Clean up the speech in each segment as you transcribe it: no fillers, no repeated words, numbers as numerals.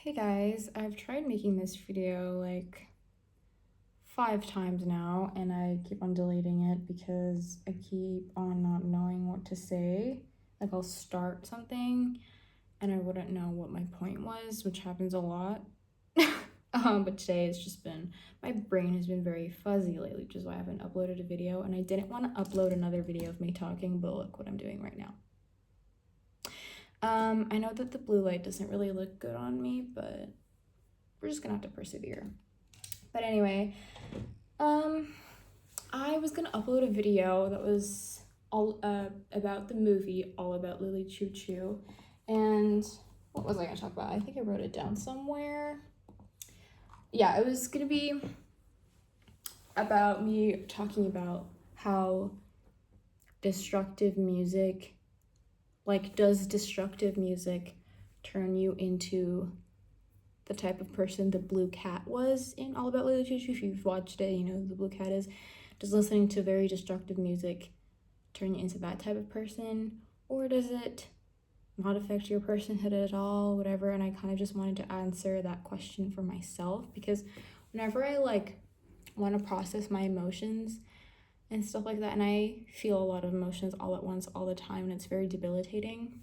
Hey guys, I've tried making this video like 5 times now and I keep on deleting it because I keep on not knowing what to say. Like I'll start something and I wouldn't know what my point was, which happens a lot. But today it's just been, my brain has been very fuzzy lately, which is why I haven't uploaded a video, and I didn't want to upload another video of me talking, but look what I'm doing right now. I know that the blue light doesn't really look good on me, but we're just gonna have to persevere. But anyway, I was gonna upload a video that was all about the movie All About Lily Chou-Chou, and what was I gonna talk about? I think I wrote it down somewhere. Yeah, it was gonna be about me talking about how destructive music, does destructive music turn you into the type of person the blue cat was in All About Lily Chou-Chou? If you've watched it, you know who the blue cat is. Does listening to very destructive music turn you into that type of person? Or does it not affect your personhood at all, whatever? And I kind of just wanted to answer that question for myself, because whenever I want to process my emotions and stuff like that, and I feel a lot of emotions all at once all the time, and it's very debilitating.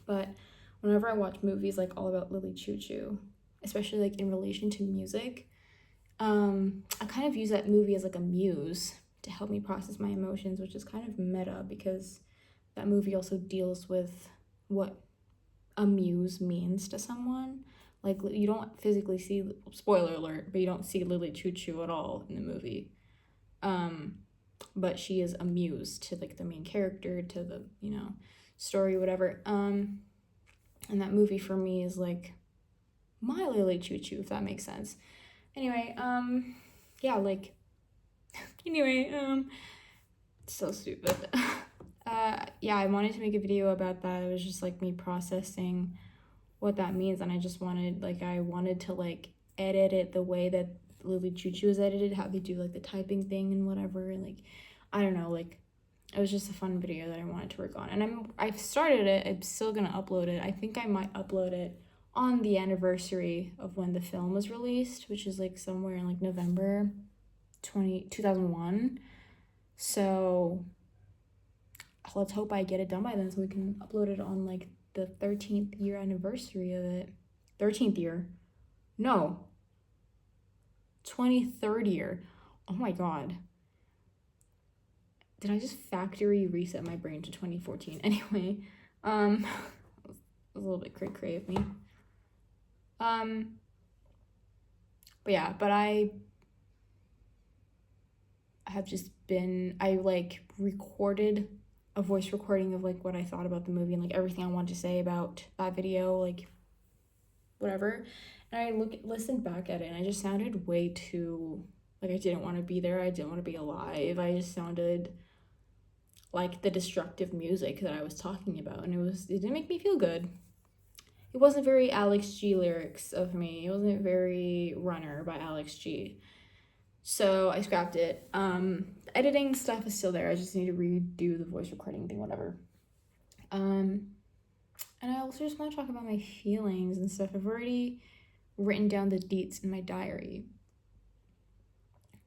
But whenever I watch movies like All About Lily Chou-Chou, especially in relation to music, I kind of use that movie as a muse to help me process my emotions, which is kind of meta because that movie also deals with what a muse means to someone. You don't physically see, spoiler alert, but you don't see Lily Chou-Chou at all in the movie. But she is a muse to the main character, to the, story, whatever. And that movie for me is my Lily Chou-Chou, if that makes sense. Anyway, so stupid. I wanted to make a video about that. It was just me processing what that means, and I just wanted, I wanted to edit it the way that Lily Chou-Chou is edited, how they do the typing thing and whatever, and I don't know, it was just a fun video that I wanted to work on, and I've started it. I'm still gonna upload it. I think I might upload it on the anniversary of when the film was released, which is somewhere in November 2001. So let's hope I get it done by then so we can upload it on the 13th year anniversary of it. 13th year? No. 23rd year. Oh my god. Did I just factory reset my brain to 2014? Anyway, it was a little bit cray-cray of me. But I have just been, I recorded a voice recording of what I thought about the movie and everything I wanted to say about that video, whatever. And I listened back at it, and I just sounded way too, I didn't want to be there. I didn't want to be alive. I just sounded like the destructive music that I was talking about, and it didn't make me feel good. It wasn't very Alex G lyrics of me. It wasn't very Runner by Alex G. So I scrapped it. The editing stuff is still there. I just need to redo the voice recording thing, whatever. And I also just want to talk about my feelings and stuff. I've already written down the deets in my diary.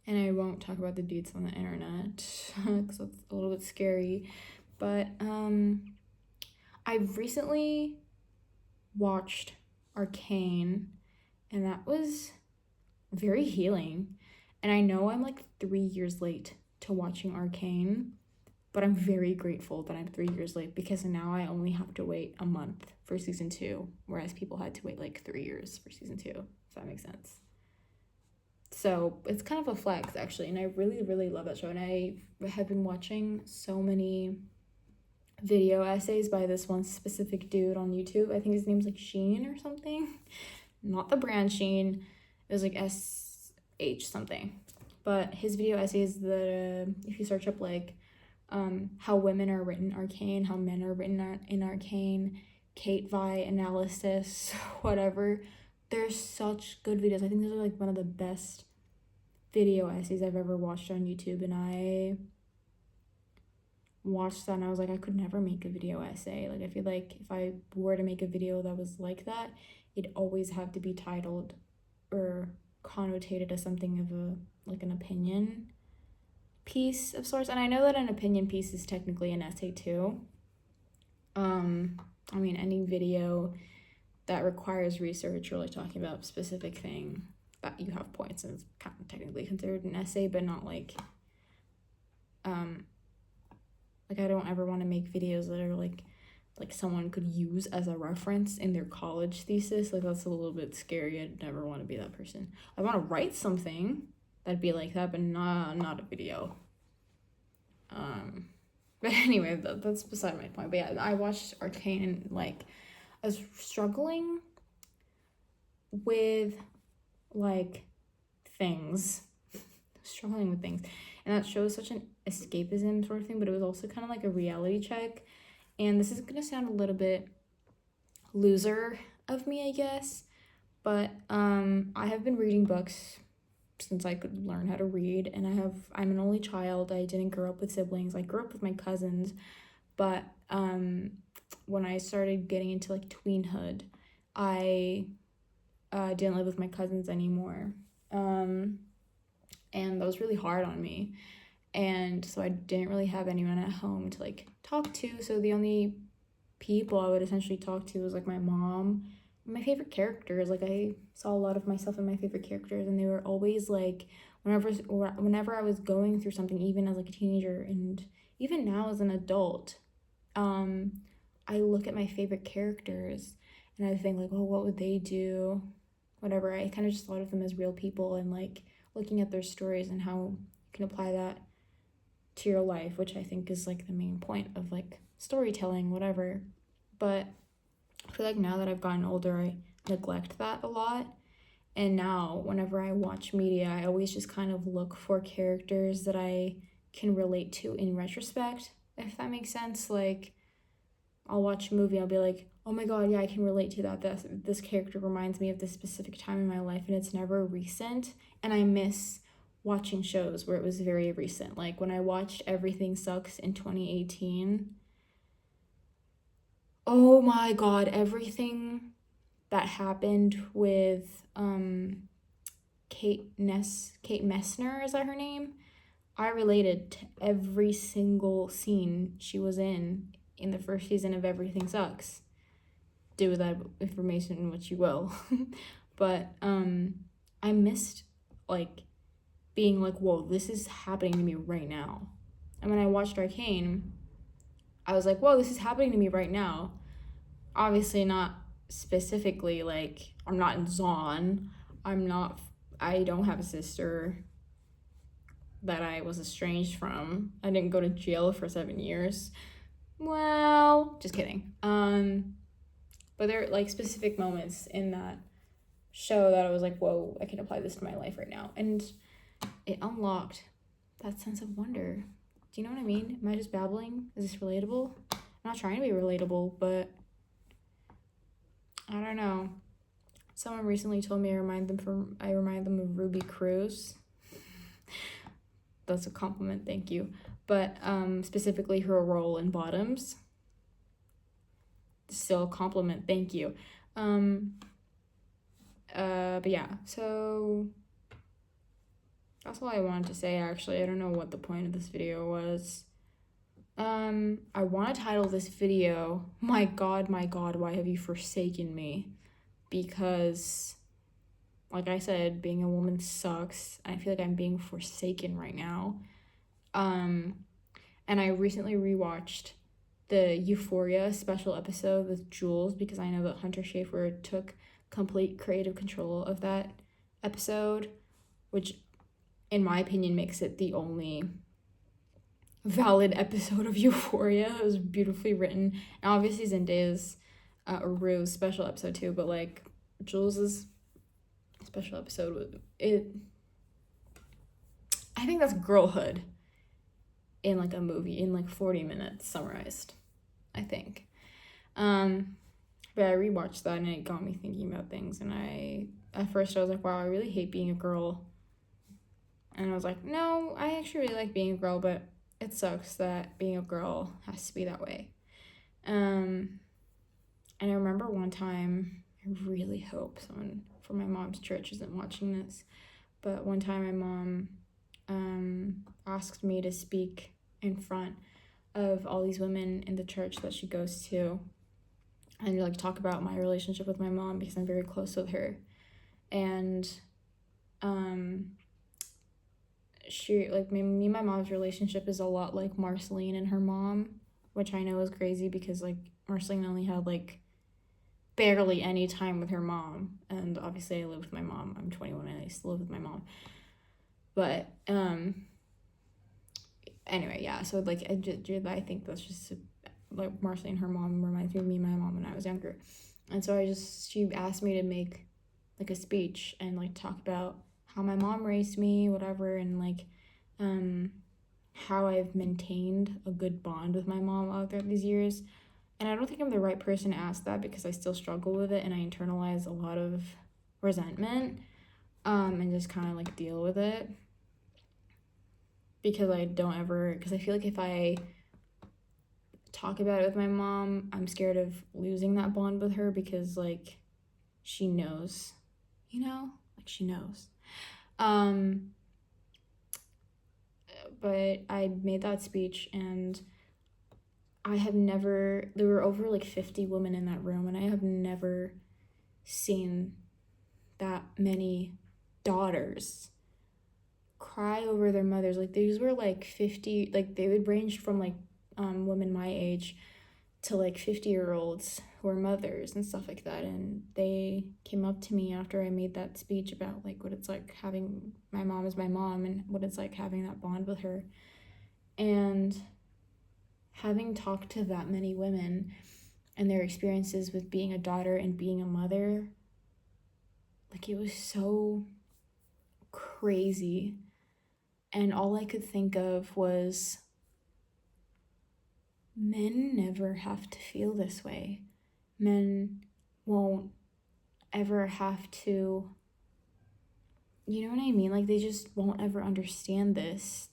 And I won't talk about the deets on the internet because it's a little bit scary. But I've recently watched Arcane, and that was very healing. And I know I'm 3 years late to watching Arcane, but I'm very grateful that I'm 3 years late because now I only have to wait a month for season 2, whereas people had to wait 3 years for season 2, if that makes sense. So it's kind of a flex, actually, and I really, really love that show. And I have been watching so many video essays by this one specific dude on YouTube. I think his name's Sheen or something. Not the brand Sheen. It was SH something. But his video essays that, if you search up how women are written Arcane, how men are written in Arcane, Kate Vi analysis, whatever, they're such good videos. I think those are one of the best video essays I've ever watched on YouTube, and I watched that and I was I could never make a video essay. I feel if I were to make a video that was like that, it'd always have to be titled or connotated as something of a like an opinion piece of sorts. And I know that an opinion piece is technically an essay too. I mean, any video that requires research or like talking about a specific thing that you have points and it's kind of technically considered an essay, but not like I don't ever want to make videos that are like someone could use as a reference in their college thesis. Like, that's a little bit scary. I'd never want to be that person. I want to write something that'd be like that, but not a video. But anyway, that's beside my point. But yeah, I watched Arcane and like I was struggling with like things. And that shows such an escapism sort of thing, but it was also kind of like a reality check. And this is gonna sound a little bit loser of me, I guess, but I have been reading books since I could learn how to read, and I'm an only child. I didn't grow up with siblings. I grew up with my cousins, but when I started getting into like tweenhood, I didn't live with my cousins anymore, and that was really hard on me. And so I didn't really have anyone at home to like talk to. So the only people I would essentially talk to was like my mom, my favorite characters. Like, I saw a lot of myself in my favorite characters, and they were always like, whenever I was going through something, even as like a teenager and even now as an adult, I look at my favorite characters and I think like, oh, what would they do? Whatever. I kind of just thought of them as real people, and like looking at their stories and how you can apply that to your life, which I think is like the main point of like storytelling, whatever. But I feel like now that I've gotten older, I neglect that a lot. And now whenever I watch media, I always just kind of look for characters that I can relate to in retrospect, if that makes sense. Like, I'll watch a movie, I'll be like, oh my god, yeah, I can relate to that. This character reminds me of this specific time in my life, and it's never recent. And I miss watching shows where it was very recent. Like when I watched Everything Sucks in 2018, oh my god, everything that happened with Kate Messner, is that her name? I related to every single scene she was in the first season of Everything Sucks. Do with that information what you will. But I missed like being like, whoa, this is happening to me right now. And when I watched Arcane, I was like, whoa, this is happening to me right now. Obviously not specifically, like, I'm not in Zon. I don't have a sister that I was estranged from. I didn't go to jail for 7 years. Well, just kidding. But there are like specific moments in that show that I was like, whoa, I can apply this to my life right now. And it unlocked that sense of wonder. Do you know what I mean? Am I just babbling? Is this relatable? I'm not trying to be relatable, but I don't know. Someone recently told me I remind them of Ruby Cruz. That's a compliment, thank you. But specifically her role in Bottoms. Still a compliment, thank you. But yeah, so that's all I wanted to say, actually. I don't know what the point of this video was. I want to title this video, my god, why have you forsaken me? Because, like I said, being a woman sucks. I feel like I'm being forsaken right now. And I recently rewatched the Euphoria special episode with Jules, because I know that Hunter Schafer took complete creative control of that episode, which in my opinion makes it the only valid episode of Euphoria. It was beautifully written, and obviously Zendaya's Rue's special episode too, but like Jules's special episode, I think that's girlhood in like a movie in like 40 minutes summarized, I think. But I rewatched that and it got me thinking about things, and at first I was like, wow, I really hate being a girl. And I was like, no, I actually really like being a girl, but it sucks that being a girl has to be that way. And I remember one time, I really hope someone from my mom's church isn't watching this, but one time my mom asked me to speak in front of all these women in the church that she goes to and like talk about my relationship with my mom because I'm very close with her. And she, like, me and my mom's relationship is a lot like Marceline and her mom, which I know is crazy because like Marceline only had like barely any time with her mom, and obviously I live with my mom. I'm 21 and I still live with my mom. But anyway, yeah, so like I think that's just like Marceline and her mom reminds me of me and my mom when I was younger. And so she asked me to make like a speech and like talk about how my mom raised me, whatever, and like how I've maintained a good bond with my mom all throughout these years. And I don't think I'm the right person to ask that because I still struggle with it and I internalize a lot of resentment and just kind of like deal with it because I feel like if I talk about it with my mom, I'm scared of losing that bond with her because like she knows, like she knows. But I made that speech and there were over like 50 women in that room and I have never seen that many daughters cry over their mothers. Like these were like 50, like they would range from like women my age to like 50-year-olds who are mothers and stuff like that, and they came up to me after I made that speech about like what it's like having my mom as my mom and what it's like having that bond with her. And having talked to that many women and their experiences with being a daughter and being a mother, like it was so crazy, and all I could think of was men never have to feel this way. Men won't ever have to, you know what I mean? Like they just won't ever understand this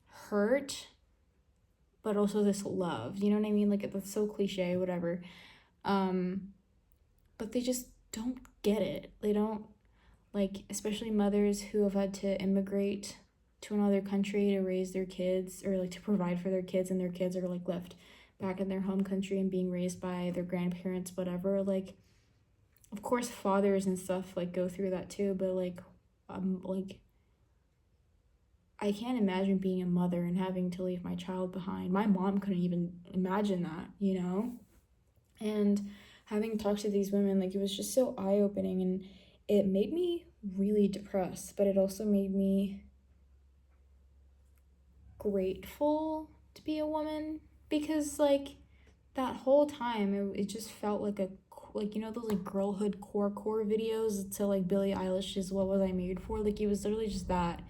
hurt, but also this love. You know what I mean? Like that's so cliche, whatever. But they just don't get it. They don't, like, especially mothers who have had to immigrate to another country to raise their kids or like to provide for their kids, and their kids are like left back in their home country and being raised by their grandparents, whatever. Like of course fathers and stuff like go through that too, but like I can't imagine being a mother and having to leave my child behind. My mom couldn't even imagine that. And having talked to these women, like it was just so eye-opening, and it made me really depressed, but it also made me grateful to be a woman because like that whole time it just felt like those like girlhood core videos to like Billie Eilish's What Was I Made For. Like it was literally just that,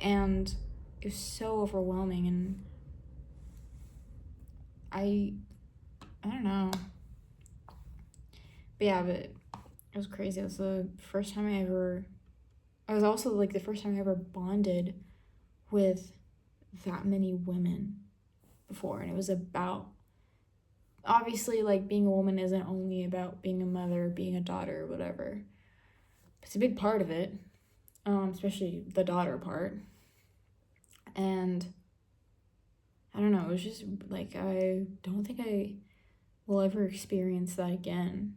and it was so overwhelming, and I don't know, but yeah, but it was crazy. It was the first time I was also like the first time I ever bonded with that many women before, and it was about, obviously, like being a woman isn't only about being a mother, being a daughter, whatever. It's a big part of it, especially the daughter part. And I don't know, it was just like I don't think I will ever experience that again.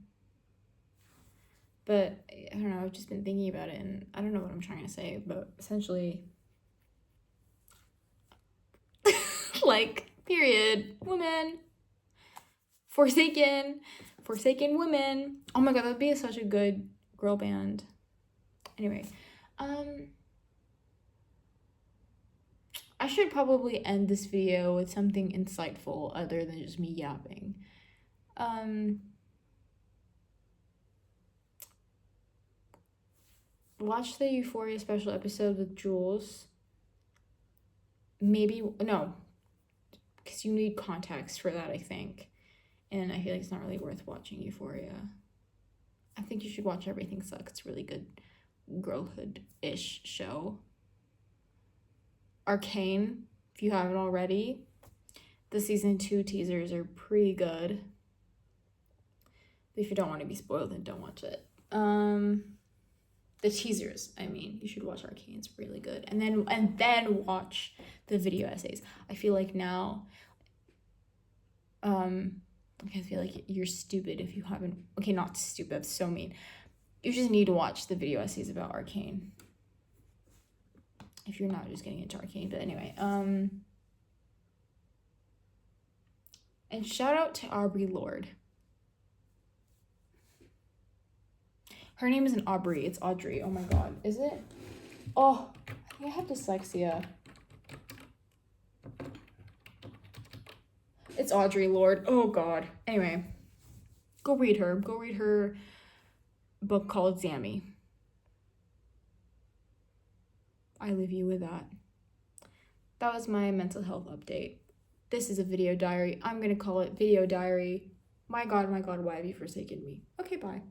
But I don't know, I've just been thinking about it and I don't know what I'm trying to say, but essentially like period, women, forsaken women. Oh my god, that would be such a good girl band. Anyway, I should probably end this video with something insightful other than just me yapping. Watch the Euphoria special episode with Jules. Maybe, no, because you need context for that, I think. And I feel like it's not really worth watching Euphoria. I think you should watch Everything Sucks. It's a really good girlhood-ish show. Arcane, if you haven't already. The season 2 teasers are pretty good. If you don't want to be spoiled, then don't watch it. The teasers, I mean, you should watch Arcane. It's really good. And then watch the video essays. I feel like now, I feel like you're stupid if you haven't. Okay, not stupid. That's so mean. You just need to watch the video essays about Arcane. If you're not just getting into Arcane, but anyway, and shout out to Aubrey Lord. Her name isn't Aubrey, it's Audrey. Oh my god, is it? Oh, I think I have dyslexia. It's Audrey Lord. Oh god. Anyway, go read her. Go read her book called Zammy. I leave you with that. That was my mental health update. This is a video diary. I'm gonna call it video diary. My god, why have you forsaken me? Okay, bye.